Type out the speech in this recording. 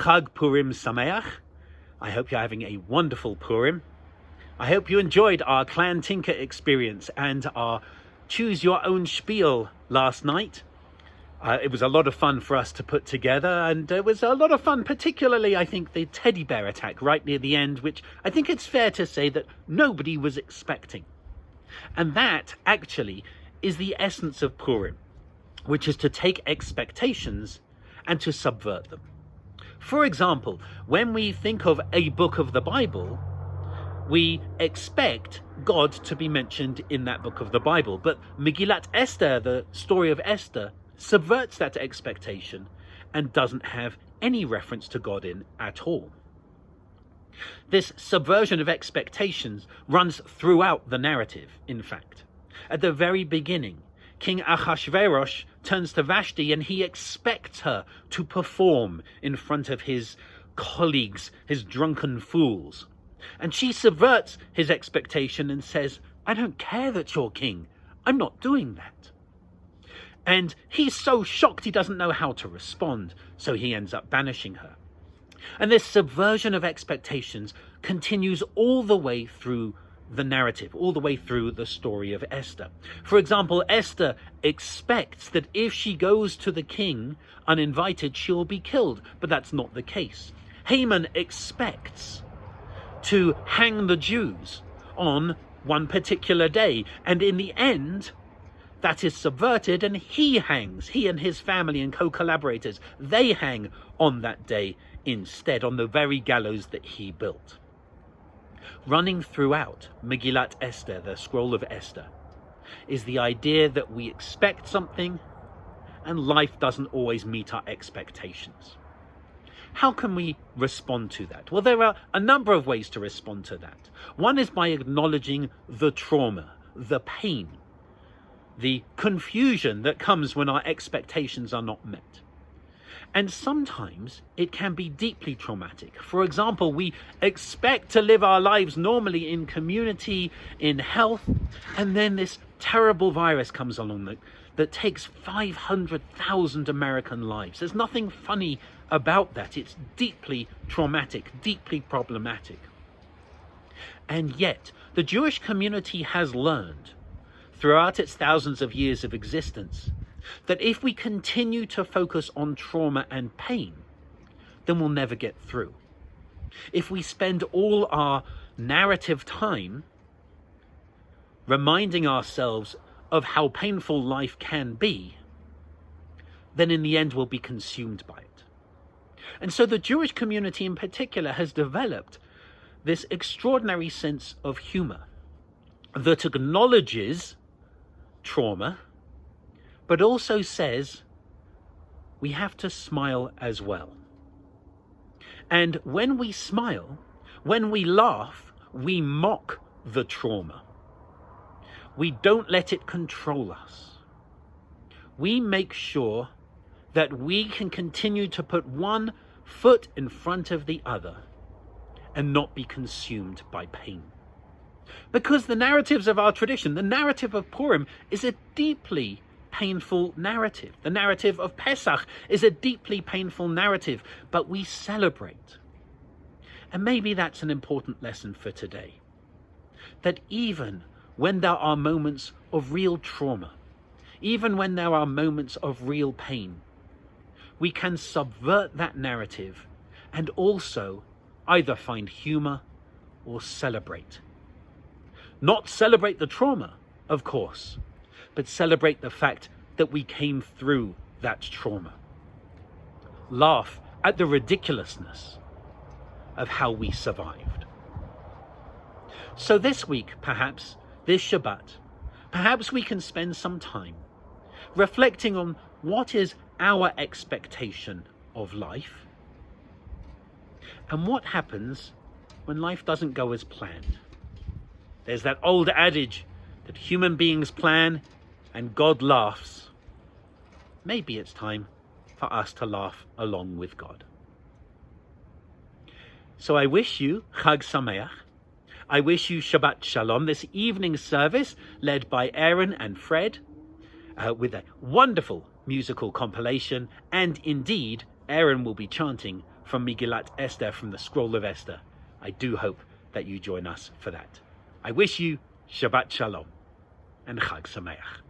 Chag Purim Sameach. I hope you're having a wonderful Purim. I hope you enjoyed our Clan Tinker experience and our Choose Your Own Spiel last night. It was a lot of fun for us to put together, and it was a lot of fun, particularly, I think, the teddy bear attack right near the end, which I think it's fair to say that nobody was expecting. And that, actually, is the essence of Purim, which is to take expectations and to subvert them. For example, when we think of a book of the Bible, we expect God to be mentioned in that book of the Bible. But Megillat Esther, the story of Esther, subverts that expectation and doesn't have any reference to God in at all. This subversion of expectations runs throughout the narrative, in fact. At the very beginning, King Ahasuerus turns to Vashti and he expects her to perform in front of his colleagues, his drunken fools. And she subverts his expectation and says, "I don't care that you're king. I'm not doing that." And he's so shocked he doesn't know how to respond, so he ends up banishing her. And this subversion of expectations continues all the way through the narrative, all the way through the story of Esther. For example, Esther expects that if she goes to the king uninvited, she'll be killed, but that's not the case. Haman expects to hang the Jews on one particular day, and in the end, that is subverted, and he and his family and co-collaborators, they hang on that day instead, on the very gallows that he built. Running throughout Megillat Esther, the scroll of Esther, is the idea that we expect something and life doesn't always meet our expectations. How can we respond to that? Well, there are a number of ways to respond to that. One is by acknowledging the trauma, the pain, the confusion that comes when our expectations are not met. And sometimes it can be deeply traumatic. For example, we expect to live our lives normally in community, in health, and then this terrible virus comes along that takes 500,000 American lives. There's nothing funny about that. It's deeply traumatic, deeply problematic. And yet, the Jewish community has learned, throughout its thousands of years of existence, that if we continue to focus on trauma and pain, then we'll never get through. If we spend all our narrative time reminding ourselves of how painful life can be, then in the end we'll be consumed by it. And so the Jewish community in particular has developed this extraordinary sense of humor that acknowledges trauma, but also says we have to smile as well. And when we smile, when we laugh, we mock the trauma. We don't let it control us. We make sure that we can continue to put one foot in front of the other and not be consumed by pain. Because the narratives of our tradition, the narrative of Purim, is a deeply painful narrative. The narrative of Pesach is a deeply painful narrative, but we celebrate. And maybe that's an important lesson for today. That even when there are moments of real trauma, even when there are moments of real pain, we can subvert that narrative and also either find humor or celebrate. Not celebrate the trauma, of course, but celebrate the fact that we came through that trauma. Laugh at the ridiculousness of how we survived. So this week, perhaps, this Shabbat, perhaps we can spend some time reflecting on what is our expectation of life and what happens when life doesn't go as planned. There's that old adage that human beings plan and God laughs. Maybe it's time for us to laugh along with God. So I wish you Chag Sameach. I wish you Shabbat Shalom, this evening service led by Aaron and Fred, with a wonderful musical compilation, and indeed Aaron will be chanting from Megillat Esther, from the Scroll of Esther. I do hope that you join us for that. I wish you Shabbat Shalom and Chag Sameach.